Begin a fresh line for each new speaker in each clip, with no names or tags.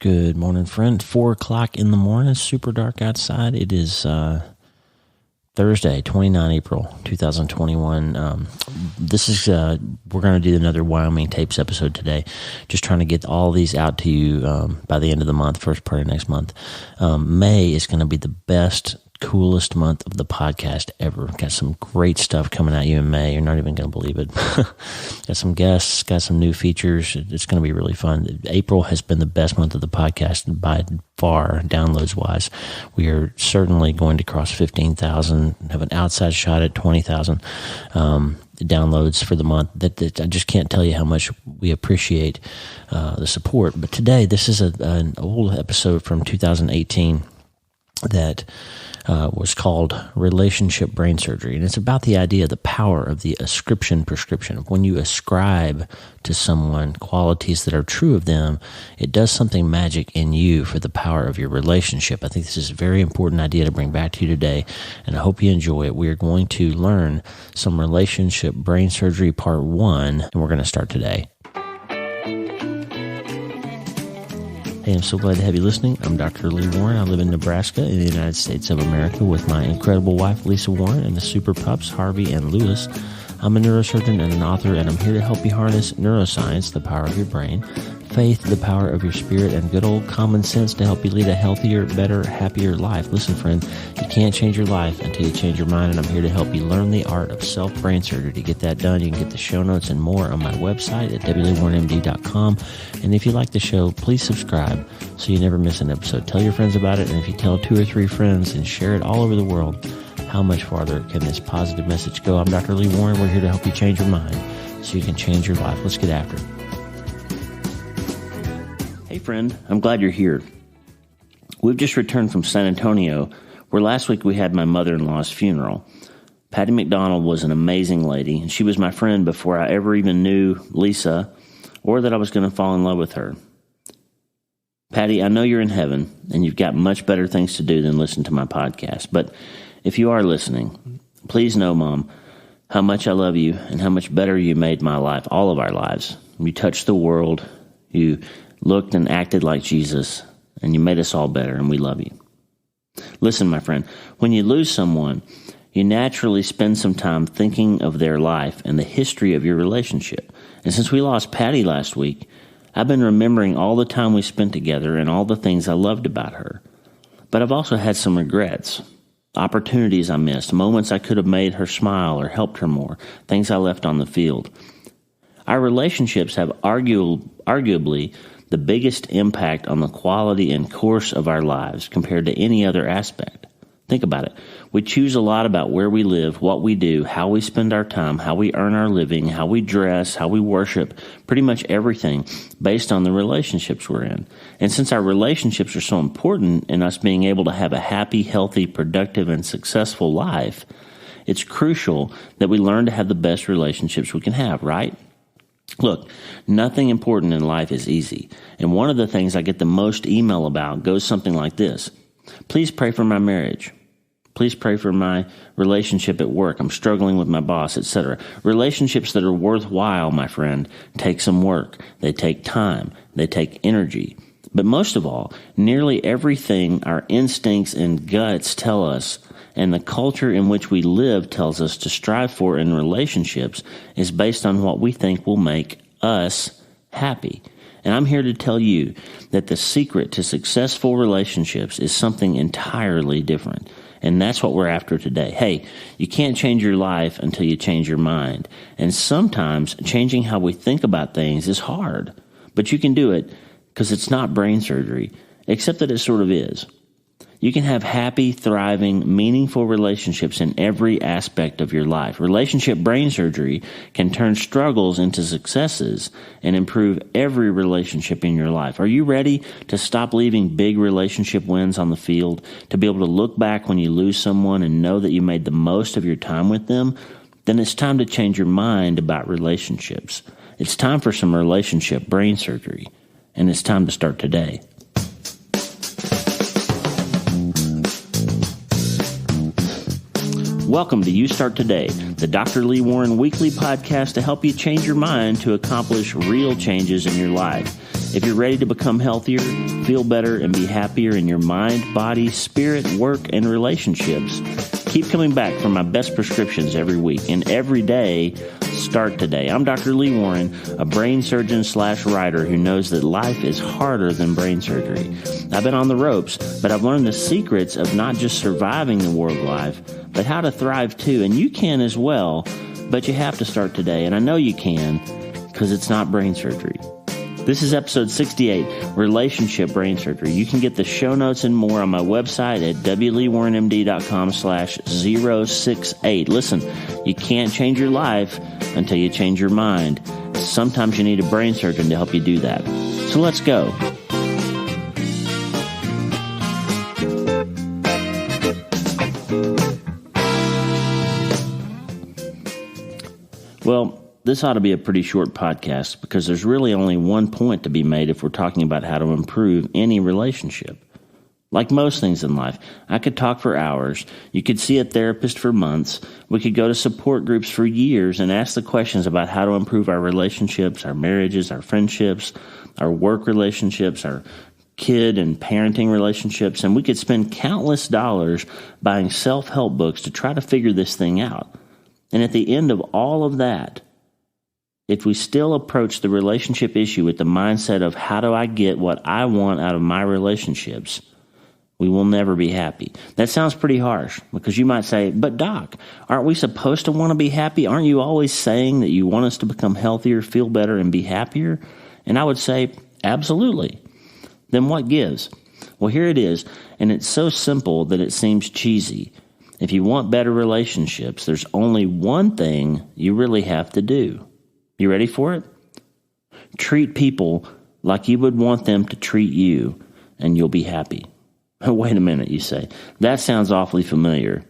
Good morning, friend. 4 o'clock in the morning, super dark outside. It is Thursday, 29 April 2021. This is, we're going to do another Wyoming Tapes episode today. Just trying to get all these out to you by the end of the month, first part of next month. May is going to be the best, coolest month of the podcast ever. Got some great stuff coming at you in May. You're not even going to believe it. Got some guests, got some new features. It's going to be really fun. April has been the best month of the podcast by far, downloads wise. We are certainly going to cross 15,000, have an outside shot at 20,000 downloads for the month. That I just can't tell you how much we appreciate the support. But today, this is an old episode from 2018 that was called Relationship Brain Surgery. And it's about the idea, the power of the ascription prescription. When you ascribe to someone qualities that are true of them, it does something magic in you for the power of your relationship. I think this is a very important idea to bring back to you today, and I hope you enjoy it. We are going to learn some Relationship Brain Surgery Part 1, and we're going to start today. Hey, I'm so glad to have you listening. I'm Dr. Lee Warren. I live in Nebraska in the United States of America with my incredible wife, Lisa Warren, and the super pups, Harvey and Lewis. I'm a neurosurgeon and an author, and I'm here to help you harness neuroscience, the power of your brain, faith, the power of your spirit, and good old common sense to help you lead a healthier, better, happier life. Listen, friend, you can't change your life until you change your mind, and I'm here to help you learn the art of self-brain surgery. To get that done, you can get the show notes and more on my website at wleewarrenmd.com. And if you like the show, please subscribe so you never miss an episode. Tell your friends about it, and if you tell 2 or 3 friends and share it all over the world, how much farther can this positive message go? I'm Dr. Lee Warren. We're here to help you change your mind so you can change your life. Let's get after it. Hey friend, I'm glad you're here. We've just returned from San Antonio, where last week we had my mother-in-law's funeral. Patty McDonald was an amazing lady, and she was my friend before I ever even knew Lisa or that I was going to fall in love with her. Patty, I know you're in heaven, and you've got much better things to do than listen to my podcast, but if you are listening, please know, Mom, how much I love you and how much better you made my life, all of our lives. You touched the world, you looked and acted like Jesus, and you made us all better, and we love you. Listen, my friend, when you lose someone, you naturally spend some time thinking of their life and the history of your relationship. And since we lost Patty last week, I've been remembering all the time we spent together and all the things I loved about her. But I've also had some regrets, opportunities I missed, moments I could have made her smile or helped her more, things I left on the field. Our relationships have arguably the biggest impact on the quality and course of our lives compared to any other aspect. Think about it. We choose a lot about where we live, what we do, how we spend our time, how we earn our living, how we dress, how we worship, pretty much everything based on the relationships we're in. And since our relationships are so important in us being able to have a happy, healthy, productive, and successful life, it's crucial that we learn to have the best relationships we can have, right? Look, nothing important in life is easy, and one of the things I get the most email about goes something like this. Please pray for my marriage. Please pray for my relationship at work. I'm struggling with my boss, etc. Relationships that are worthwhile, my friend, take some work. They take time. They take energy. But most of all, nearly everything our instincts and guts tell us and the culture in which we live tells us to strive for in relationships is based on what we think will make us happy. And I'm here to tell you that the secret to successful relationships is something entirely different. And that's what we're after today. Hey, you can't change your life until you change your mind. And sometimes changing how we think about things is hard. But you can do it because it's not brain surgery, except that it sort of is. You can have happy, thriving, meaningful relationships in every aspect of your life. Relationship brain surgery can turn struggles into successes and improve every relationship in your life. Are you ready to stop leaving big relationship wins on the field, to be able to look back when you lose someone and know that you made the most of your time with them? Then it's time to change your mind about relationships. It's time for some relationship brain surgery, and it's time to start today. Welcome to You Start Today, the Dr. Lee Warren weekly podcast to help you change your mind to accomplish real changes in your life. If you're ready to become healthier, feel better, and be happier in your mind, body, spirit, work, and relationships. Keep coming back for my best prescriptions every week, and every day, start today. I'm Dr. Lee Warren, a brain surgeon / writer who knows that life is harder than brain surgery. I've been on the ropes, but I've learned the secrets of not just surviving the war of life, but how to thrive too. And you can as well, but you have to start today. And I know you can, because it's not brain surgery. This is episode 68, Relationship Brain Surgery. You can get the show notes and more on my website at wleewarrenmd.com/068. Listen, you can't change your life until you change your mind. Sometimes you need a brain surgeon to help you do that. So let's go. Well, this ought to be a pretty short podcast because there's really only one point to be made if we're talking about how to improve any relationship. Like most things in life, I could talk for hours. You could see a therapist for months. We could go to support groups for years and ask the questions about how to improve our relationships, our marriages, our friendships, our work relationships, our kid and parenting relationships. And we could spend countless dollars buying self-help books to try to figure this thing out. And at the end of all of that, if we still approach the relationship issue with the mindset of how do I get what I want out of my relationships, we will never be happy. That sounds pretty harsh because you might say, but Doc, aren't we supposed to want to be happy? Aren't you always saying that you want us to become healthier, feel better, and be happier? And I would say, absolutely. Then what gives? Well, here it is, and it's so simple that it seems cheesy. If you want better relationships, there's only one thing you really have to do. You ready for it? Treat people like you would want them to treat you, and you'll be happy. Wait a minute, you say. That sounds awfully familiar.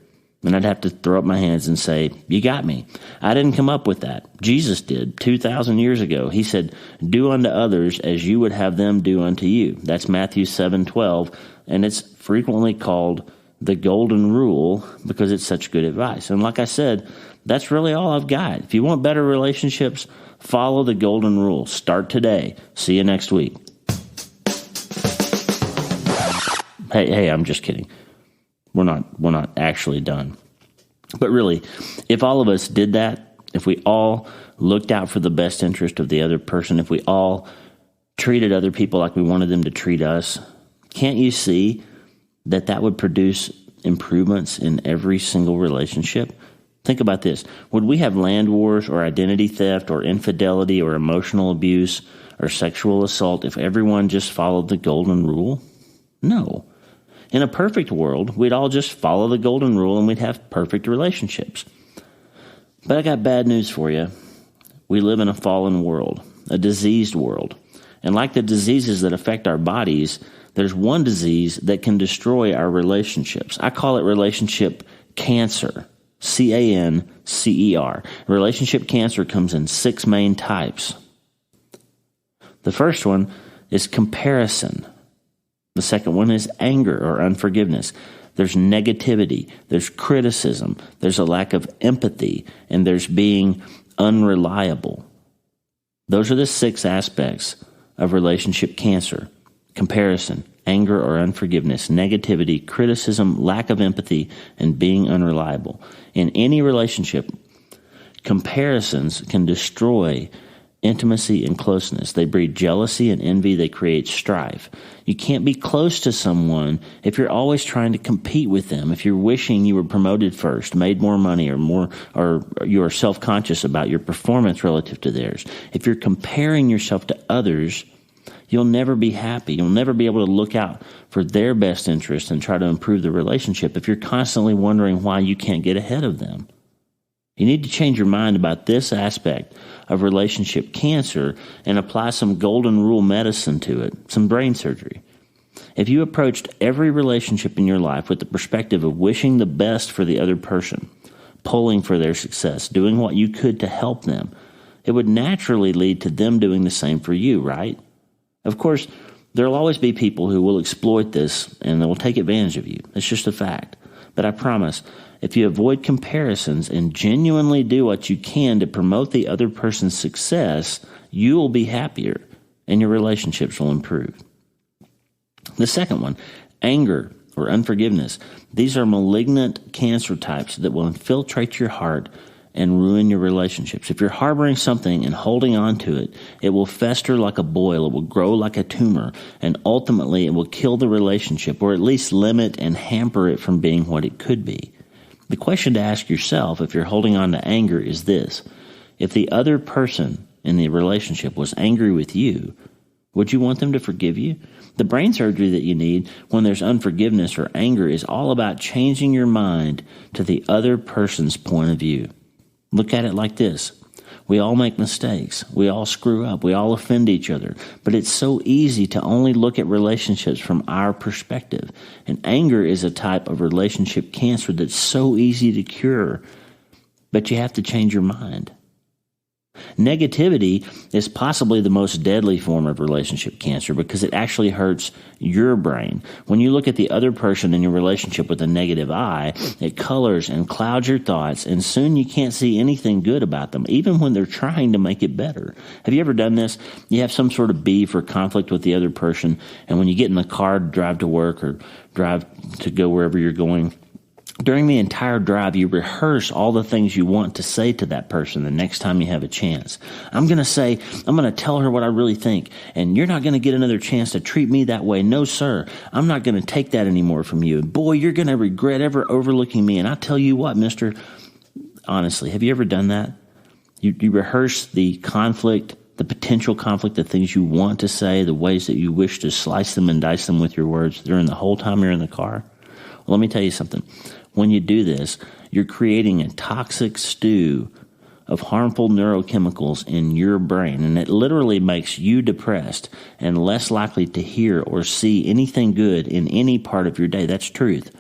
And I'd have to throw up my hands and say, you got me. I didn't come up with that. Jesus did 2,000 years ago. He said, do unto others as you would have them do unto you. That's Matthew 7:12, and it's frequently called the golden rule because it's such good advice. And like I said, that's really all I've got. If you want better relationships, follow the golden rule. Start today. See you next week. Hey, I'm just kidding. We're not actually done. But really, if all of us did that, if we all looked out for the best interest of the other person, if we all treated other people like we wanted them to treat us, can't you see that would produce improvements in every single relationship? Think about this. Would we have land wars or identity theft or infidelity or emotional abuse or sexual assault if everyone just followed the golden rule? No. In a perfect world, we'd all just follow the golden rule and we'd have perfect relationships. But I got bad news for you. We live in a fallen world, a diseased world. And like the diseases that affect our bodies, there's one disease that can destroy our relationships. I call it relationship cancer. cancer. Relationship cancer comes in 6 main types. The first one is comparison. The second one is anger or unforgiveness. There's negativity, there's criticism, there's a lack of empathy, and there's being unreliable. Those are the 6 aspects of relationship cancer: comparison, anger or unforgiveness, negativity, criticism, lack of empathy, and being unreliable. In any relationship, comparisons can destroy intimacy and closeness. They breed jealousy and envy. They create strife. You can't be close to someone if you're always trying to compete with them, if you're wishing you were promoted first, made more money, or you're self-conscious about your performance relative to theirs. If you're comparing yourself to others, you'll never be happy. You'll never be able to look out for their best interests and try to improve the relationship if you're constantly wondering why you can't get ahead of them. You need to change your mind about this aspect of relationship cancer and apply some golden rule medicine to it, some brain surgery. If you approached every relationship in your life with the perspective of wishing the best for the other person, pulling for their success, doing what you could to help them, it would naturally lead to them doing the same for you, right? Of course, there will always be people who will exploit this and they will take advantage of you. It's just a fact. But I promise, if you avoid comparisons and genuinely do what you can to promote the other person's success, you will be happier and your relationships will improve. The second one, anger or unforgiveness. These are malignant cancer types that will infiltrate your heart and ruin your relationships. If you're harboring something and holding on to it, it will fester like a boil, it will grow like a tumor, and ultimately it will kill the relationship, or at least limit and hamper it from being what it could be. The question to ask yourself if you're holding on to anger is this: if the other person in the relationship was angry with you, would you want them to forgive you? The brain surgery that you need when there's unforgiveness or anger is all about changing your mind to the other person's point of view. Look at it like this. We all make mistakes. We all screw up. We all offend each other. But it's so easy to only look at relationships from our perspective. And anger is a type of relationship cancer that's so easy to cure, but you have to change your mind. Negativity is possibly the most deadly form of relationship cancer because it actually hurts your brain. When you look at the other person in your relationship with a negative eye, it colors and clouds your thoughts, and soon you can't see anything good about them, even when they're trying to make it better. Have you ever done this? You have some sort of beef or conflict with the other person, and when you get in the car to drive to work or drive to go wherever you're going, during the entire drive, you rehearse all the things you want to say to that person the next time you have a chance. I'm going to tell her what I really think, and you're not going to get another chance to treat me that way. No, sir, I'm not going to take that anymore from you. And boy, you're going to regret ever overlooking me. And I tell you what, mister, honestly, have you ever done that? You rehearse the conflict, the potential conflict, the things you want to say, the ways that you wish to slice them and dice them with your words during the whole time you're in the car. Well, let me tell you something. When you do this, you're creating a toxic stew of harmful neurochemicals in your brain, and it literally makes you depressed and less likely to hear or see anything good in any part of your day. That's truth.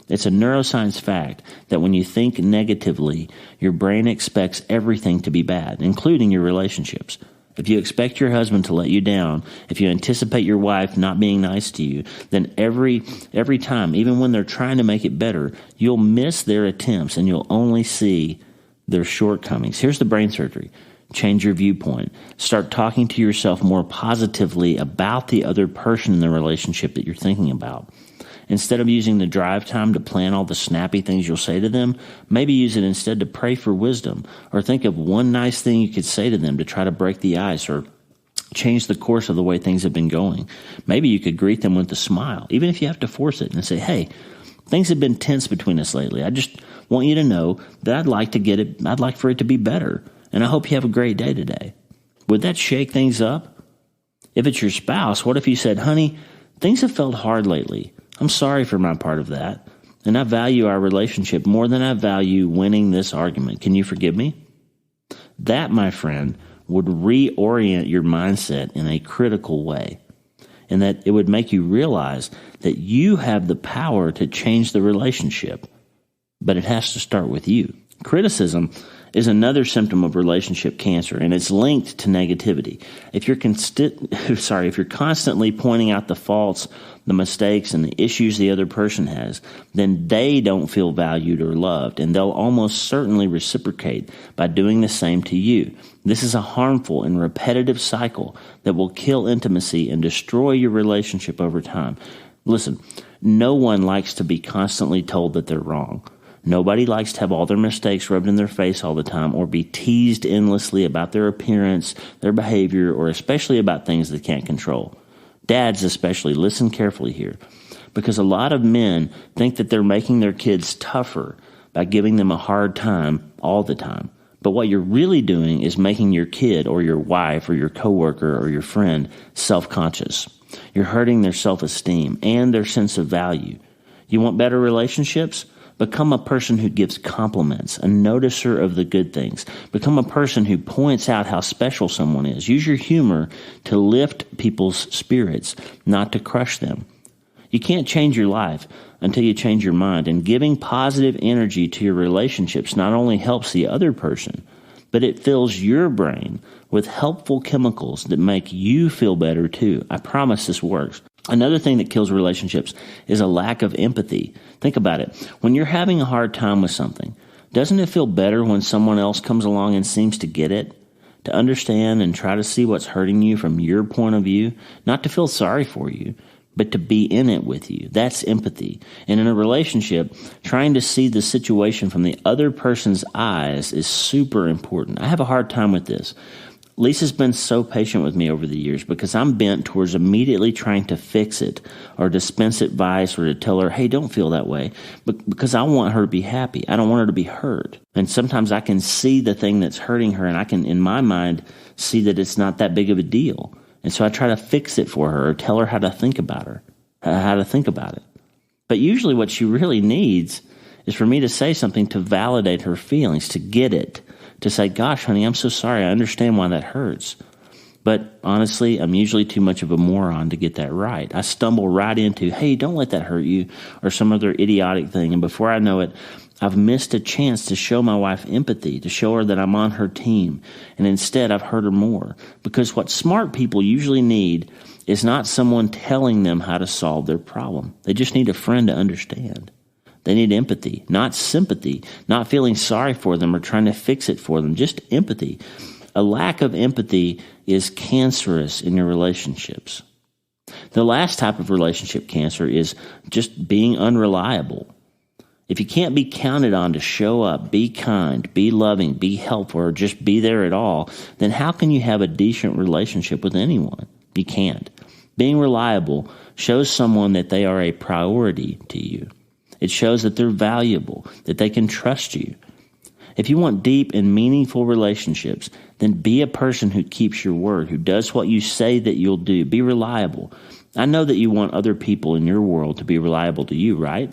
It's a neuroscience fact that when you think negatively, your brain expects everything to be bad, including your relationships. If you expect your husband to let you down, if you anticipate your wife not being nice to you, then every time, even when they're trying to make it better, you'll miss their attempts and you'll only see their shortcomings. Here's the brain surgery. Change your viewpoint. Start talking to yourself more positively about the other person in the relationship that you're thinking about. Instead of using the drive time to plan all the snappy things you'll say to them, maybe use it instead to pray for wisdom, or think of one nice thing you could say to them to try to break the ice or change the course of the way things have been going. Maybe you could greet them with a smile, even if you have to force it, and say, hey, things have been tense between us lately. I just want you to know that I'd like for it to be better, and I hope you have a great day today. Would that shake things up? If it's your spouse, what if you said, honey, things have felt hard lately. I'm sorry for my part of that, and I value our relationship more than I value winning this argument. Can you forgive me? That, my friend, would reorient your mindset in a critical way, and that it would make you realize that you have the power to change the relationship, but it has to start with you. Criticism is another symptom of relationship cancer, and it's linked to negativity. If you're constantly pointing out the faults, the mistakes, and the issues the other person has, then they don't feel valued or loved, and they'll almost certainly reciprocate by doing the same to you. This is a harmful and repetitive cycle that will kill intimacy and destroy your relationship over time. Listen, no one likes to be constantly told that they're wrong. Nobody likes to have all their mistakes rubbed in their face all the time, or be teased endlessly about their appearance, their behavior, or especially about things they can't control. Dads especially, listen carefully here, because a lot of men think that they're making their kids tougher by giving them a hard time all the time. But what you're really doing is making your kid or your wife or your coworker or your friend self-conscious. You're hurting their self-esteem and their sense of value. You want better relationships? Become a person who gives compliments, a noticer of the good things. Become a person who points out how special someone is. Use your humor to lift people's spirits, not to crush them. You can't change your life until you change your mind, and giving positive energy to your relationships not only helps the other person, but it fills your brain with helpful chemicals that make you feel better too. I promise this works. Another thing that kills relationships is a lack of empathy. Think about it. When you're having a hard time with something, doesn't it feel better when someone else comes along and seems to get it? To understand and try to see what's hurting you from your point of view, not to feel sorry for you, but to be in it with you. That's empathy. And in a relationship, trying to see the situation from the other person's eyes is super important. I have a hard time with this. Lisa's been so patient with me over the years because I'm bent towards immediately trying to fix it or dispense advice or to tell her, hey, don't feel that way, because I want her to be happy. I don't want her to be hurt. And sometimes I can see the thing that's hurting her, and I can, in my mind, see that it's not that big of a deal. And so I try to fix it for her or tell her how to think about it. But usually what she really needs is for me to say something to validate her feelings, to get it. To say, gosh, honey, I'm so sorry. I understand why that hurts. But honestly, I'm usually too much of a moron to get that right. I stumble right into, hey, don't let that hurt you, or some other idiotic thing. And before I know it, I've missed a chance to show my wife empathy, to show her that I'm on her team. And instead, I've hurt her more. Because what smart people usually need is not someone telling them how to solve their problem. They just need a friend to understand. They need empathy, not sympathy, not feeling sorry for them or trying to fix it for them, just empathy. A lack of empathy is cancerous in your relationships. The last type of relationship cancer is just being unreliable. If you can't be counted on to show up, be kind, be loving, be helpful, or just be there at all, then how can you have a decent relationship with anyone? You can't. Being reliable shows someone that they are a priority to you. It shows that they're valuable, that they can trust you. If you want deep and meaningful relationships, then be a person who keeps your word, who does what you say that you'll do. Be reliable. I know that you want other people in your world to be reliable to you, right?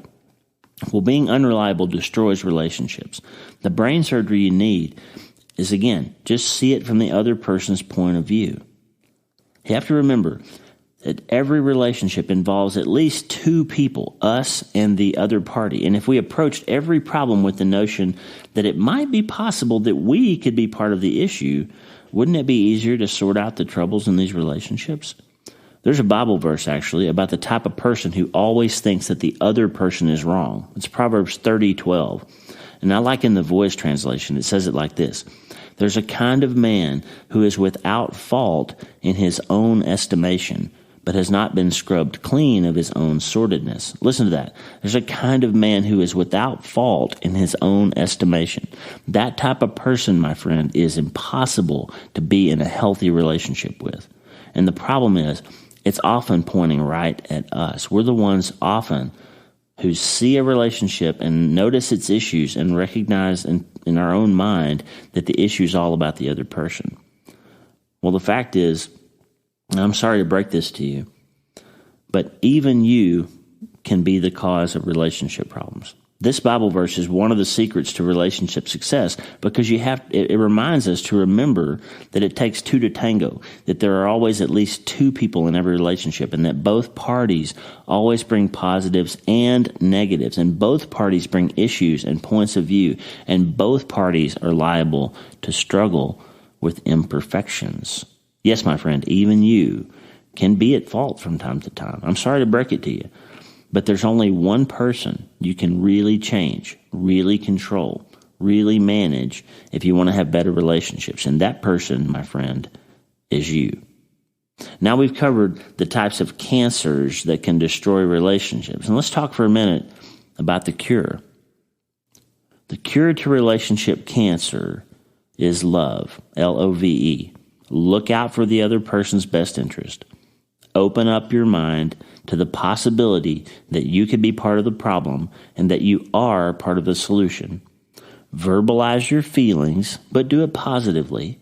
Well, being unreliable destroys relationships. The brain surgery you need is, again, just see it from the other person's point of view. You have to remember that every relationship involves at least two people, us and the other party. And if we approached every problem with the notion that it might be possible that we could be part of the issue, wouldn't it be easier to sort out the troubles in these relationships? There's a Bible verse, actually, about the type of person who always thinks that the other person is wrong. It's Proverbs 30:12. And I like in the Voice translation, it says it like this: there's a kind of man who is without fault in his own estimation, but has not been scrubbed clean of his own sordidness. Listen to that. There's a kind of man who is without fault in his own estimation. That type of person, my friend, is impossible to be in a healthy relationship with. And the problem is, it's often pointing right at us. We're the ones often who see a relationship and notice its issues and recognize in our own mind that the issue is all about the other person. Well, the fact is, I'm sorry to break this to you, but even you can be the cause of relationship problems. This Bible verse is one of the secrets to relationship success because it reminds us to remember that it takes two to tango, that there are always at least two people in every relationship, and that both parties always bring positives and negatives, and both parties bring issues and points of view, and both parties are liable to struggle with imperfections. Yes, my friend, even you can be at fault from time to time. I'm sorry to break it to you. But there's only one person you can really change, really control, really manage if you want to have better relationships. And that person, my friend, is you. Now we've covered the types of cancers that can destroy relationships. And let's talk for a minute about the cure. The cure to relationship cancer is love, L-O-V-E. Look out for the other person's best interest. Open up your mind to the possibility that you could be part of the problem and that you are part of the solution. Verbalize your feelings, but do it positively.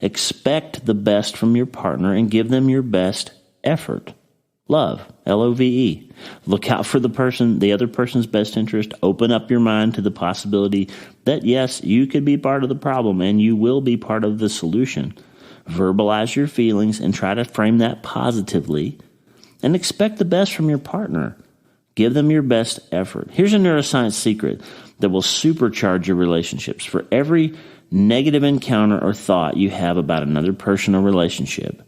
Expect the best from your partner and give them your best effort. Love, L-O-V-E. Look out for the other person's best interest. Open up your mind to the possibility that, yes, you could be part of the problem and you will be part of the solution. Verbalize your feelings and try to frame that positively, and expect the best from your partner. Give them your best effort. Here's a neuroscience secret that will supercharge your relationships. For every negative encounter or thought you have about another person or relationship,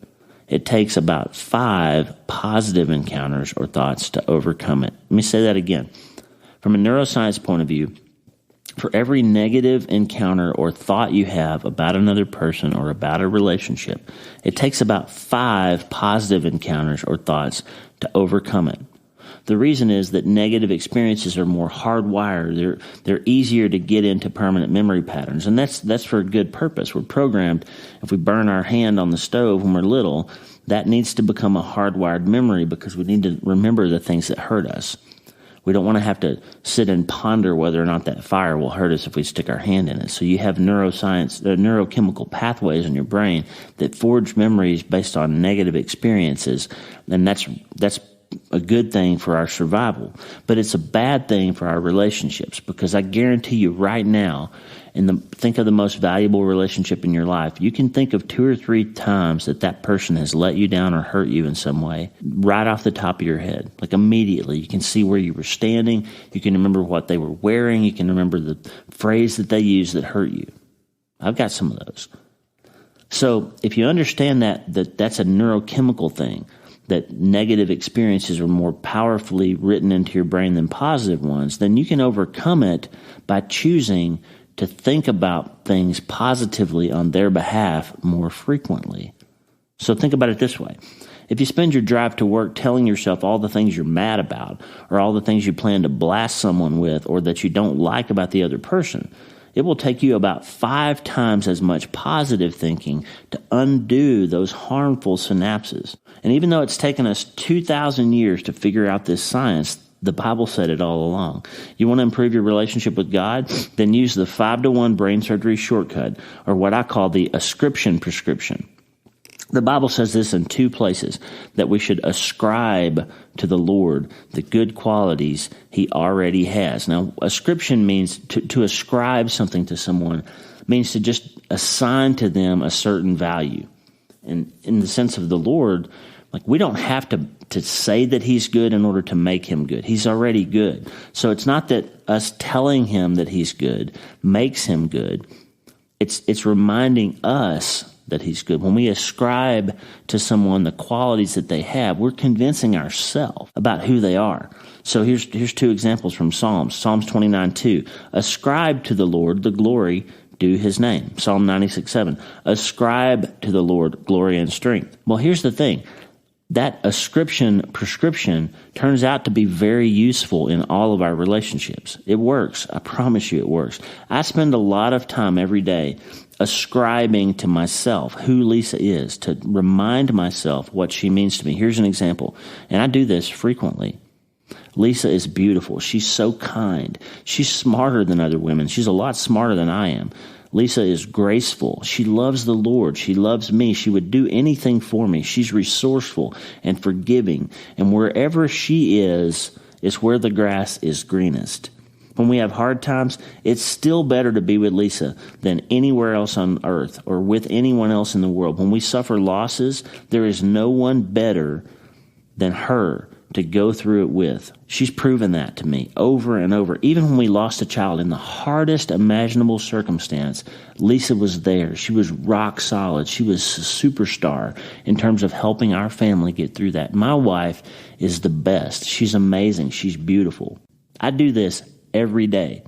it takes about 5 positive encounters or thoughts to overcome it. Let me say that again. From a neuroscience point of view, For every negative encounter or thought you have about another person or about a relationship, it takes about 5 positive encounters or thoughts to overcome it. The reason is that negative experiences are more hardwired. They're easier to get into permanent memory patterns, and that's for a good purpose. We're programmed, if we burn our hand on the stove when we're little, that needs to become a hardwired memory because we need to remember the things that hurt us. We don't want to have sit and ponder whether or not that fire will hurt us if we stick our hand in it. So you have neurochemical pathways in your brain that forge memories based on negative experiences, and that's a good thing for our survival. But it's a bad thing for our relationships, because I guarantee you right now, think of the most valuable relationship in your life. You can think of 2 or 3 times that person has let you down or hurt you in some way, right off the top of your head. Like immediately, you can see where you were standing. You can remember what they were wearing. You can remember the phrase that they used that hurt you. I've got some of those. So if you understand that's a neurochemical thing, that negative experiences are more powerfully written into your brain than positive ones, then you can overcome it by choosing to think about things positively on their behalf more frequently. So think about it this way. If you spend your drive to work telling yourself all the things you're mad about, or all the things you plan to blast someone with, or that you don't like about the other person, it will take you about 5 times as much positive thinking to undo those harmful synapses. And even though it's taken us 2,000 years to figure out this science, the Bible said it all along. You want to improve your relationship with God? Then use the 5-to-1 brain surgery shortcut, or what I call the ascription prescription. The Bible says this in 2 places, that we should ascribe to the Lord the good qualities He already has. Now, ascription means to ascribe something to someone, means to just assign to them a certain value. And in the sense of the Lord, like, we don't have to say that He's good in order to make Him good. He's already good. So it's not that us telling Him that He's good makes Him good. It's reminding us that He's good. When we ascribe to someone the qualities that they have, we're convincing ourselves about who they are. So here's 2 examples from Psalms. Psalms 29:2. Ascribe to the Lord the glory due His name. Psalm 96:7. Ascribe to the Lord glory and strength. Well, here's the thing. That prescription turns out to be very useful in all of our relationships. It works. I promise you it works. I spend a lot of time every day ascribing to myself who Lisa is, to remind myself what she means to me. Here's an example, and I do this frequently. Lisa is beautiful. She's so kind. She's smarter than other women. She's a lot smarter than I am. Lisa is graceful. She loves the Lord. She loves me. She would do anything for me. She's resourceful and forgiving. And wherever she is where the grass is greenest. When we have hard times, it's still better to be with Lisa than anywhere else on earth or with anyone else in the world. When we suffer losses, there is no one better than her to go through it with. She's proven that to me over and over. Even when we lost a child in the hardest imaginable circumstance, Lisa was there. She was rock solid. She was a superstar in terms of helping our family get through that. My wife is the best. She's amazing. She's beautiful. I do this every day.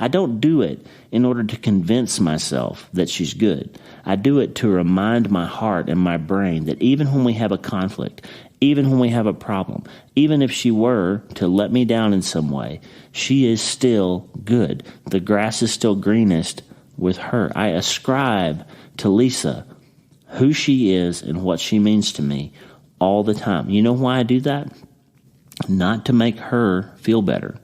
I don't do it in order to convince myself that she's good. I do it to remind my heart and my brain that even when we have a conflict, even when we have a problem, even if she were to let me down in some way, she is still good. The grass is still greenest with her. I ascribe to Lisa who she is and what she means to me all the time. You know why I do that? Not to make her feel better.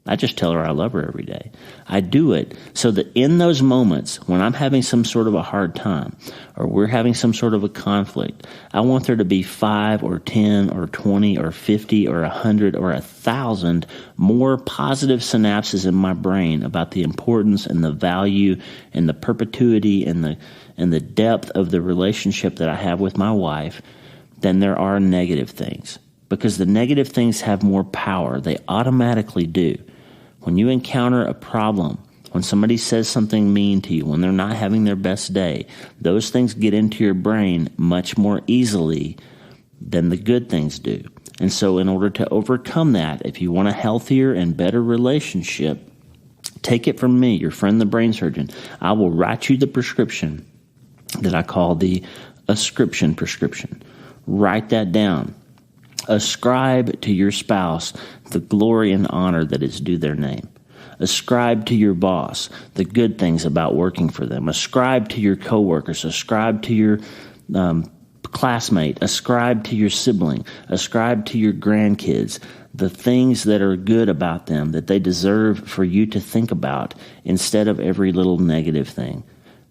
I just tell her I love her every day. I do it so that in those moments when I'm having some sort of a hard time or we're having some sort of a conflict, I want there to be 5 or 10 or 20 or 50 or 100 or 1,000 more positive synapses in my brain about the importance and the value and the perpetuity and the depth of the relationship that I have with my wife than there are negative things. Because the negative things have more power. They automatically do. When you encounter a problem, when somebody says something mean to you, when they're not having their best day, those things get into your brain much more easily than the good things do. And so in order to overcome that, if you want a healthier and better relationship, Take it from me, your friend the brain surgeon. I will write you the prescription that I call the ascription prescription. Write that down. Ascribe to your spouse the glory and honor that is due their name. Ascribe to your boss the good things about working for them. Ascribe to your coworkers. Ascribe to your classmate. Ascribe to your sibling. Ascribe to your grandkids the things that are good about them that they deserve for you to think about instead of every little negative thing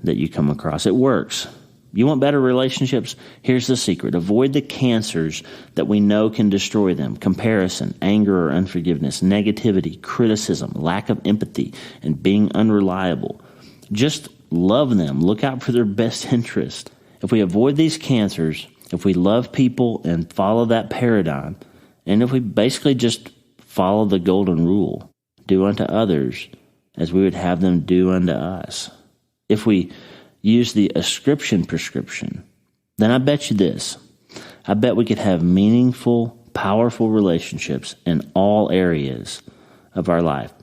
that you come across. It works. You want better relationships? Here's the secret. Avoid the cancers that we know can destroy them. Comparison, anger or unforgiveness, negativity, criticism, lack of empathy, and being unreliable. Just love them. Look out for their best interest. If we avoid these cancers, if we love people and follow that paradigm, and if we basically just follow the golden rule, do unto others as we would have them do unto us. If we use the ascription prescription, then I bet you this. I bet we could have meaningful, powerful relationships in all areas of our life.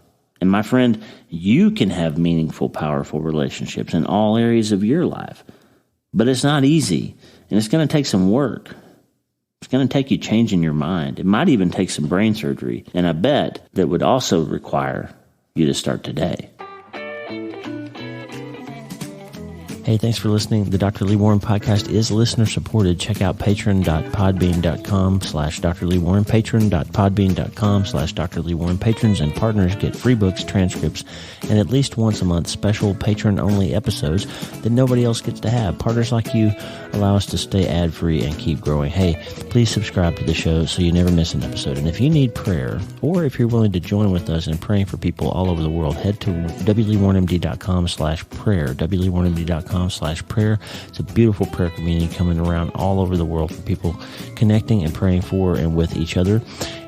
And my friend, you can have meaningful, powerful relationships in all areas of your life. But it's not easy, and it's going to take some work. It's going to take you changing your mind. It might even take some brain surgery, and I bet that would also require you to start today. Hey, thanks for listening. The Dr. Lee Warren podcast is listener-supported. Check out patreon.podbean.com/Dr. Lee Warren, patreon.podbean.com/Dr. Lee Warren. Patrons and partners get free books, transcripts, and at least once a month special patron-only episodes that nobody else gets to have. Partners like you allow us to stay ad-free and keep growing. Hey, please subscribe to the show so you never miss an episode. And if you need prayer, or if you're willing to join with us in praying for people all over the world, head to wleewarrenmd.com/prayer, wleewarrenmd.com/prayer. It's a beautiful prayer community coming around all over the world for people connecting and praying for and with each other.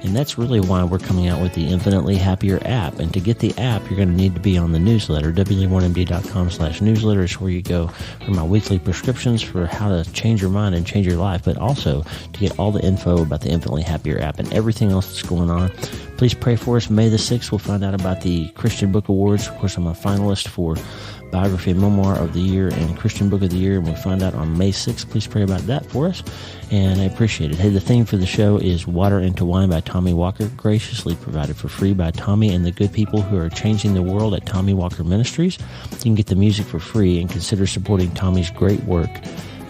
And that's really why we're coming out with the Infinitely Happier app. And to get the app, you're going to need to be on the newsletter. wleewarrenmd.com/newsletter is where you go for my weekly prescriptions for how to change your mind and change your life, but also to get all the info about the Infinitely Happier app and everything else that's going on. Please pray for us. May the 6th, we'll find out about the Christian Book Awards. Of course, I'm a finalist for Biography and Memoir of the Year and Christian Book of the Year, and we'll find out on May 6th. Please pray about that for us, and I appreciate it. Hey, the theme for the show is Water into Wine by Tommy Walker, graciously provided for free by Tommy and the good people who are changing the world at Tommy Walker Ministries. You can get the music for free and consider supporting Tommy's great work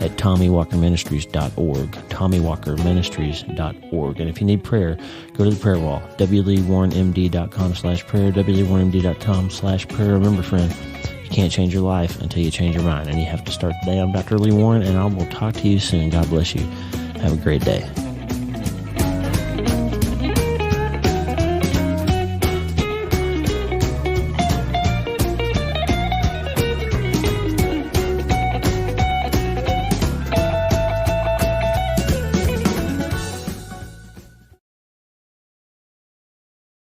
at TommyWalkerMinistries.org, TommyWalkerMinistries.org. And if you need prayer, go to the prayer wall, wleewarrenmd.com/prayer, wleewarrenmd.com/prayer. Remember, friend, you can't change your life until you change your mind, and you have to start today. I'm Dr. Lee Warren, and I will talk to you soon. God bless you. Have a great day.